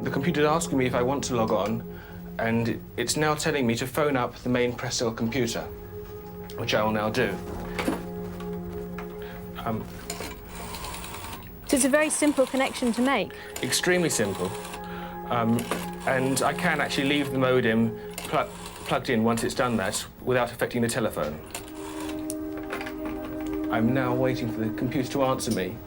The computer's asking me if I want to log on, and it's now telling me to phone up the main press cell computer, which I will now do. So it's a very simple connection to make. Extremely simple. And I can actually leave the modem plugged in once it's done that without affecting the telephone. I'm now waiting for the computer to answer me.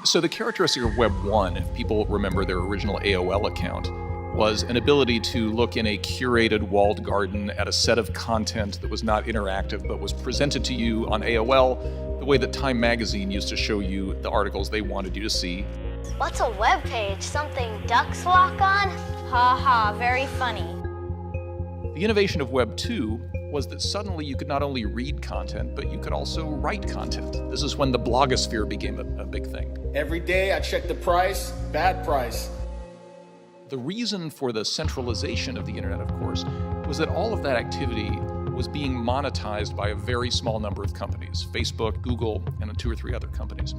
So the characteristic of Web 1, if people remember their original AOL account, was an ability to look in a curated walled garden at a set of content that was not interactive but was presented to you on AOL the way that Time magazine used to show you the articles they wanted you to see. What's a web page? Something ducks walk on? Ha ha, very funny. The innovation of Web 2 was that suddenly you could not only read content, but you could also write content. This is when the blogosphere became a big thing. Every day I check the price, bad price. The reason for the centralization of the internet, of course, was that all of that activity was being monetized by a very small number of companies, Facebook, Google, and 2 or 3 other companies.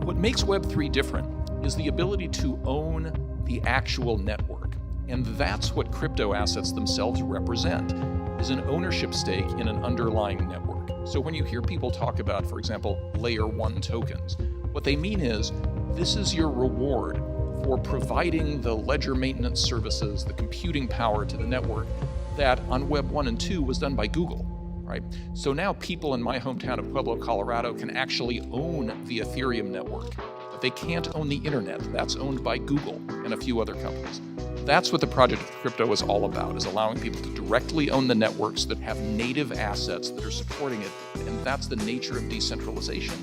What makes Web3 different is the ability to own the actual network. And that's what crypto assets themselves represent, is an ownership stake in an underlying network. So when you hear people talk about, for example, layer 1 tokens, what they mean is this is your reward for providing the ledger maintenance services, the computing power to the network that on Web 1 and 2 was done by Google, right? So now people in my hometown of Pueblo, Colorado can actually own the Ethereum network, but they can't own the internet. That's owned by Google and a few other companies. That's what the project of crypto is all about, is allowing people to directly own the networks that have native assets that are supporting it, and that's the nature of decentralization.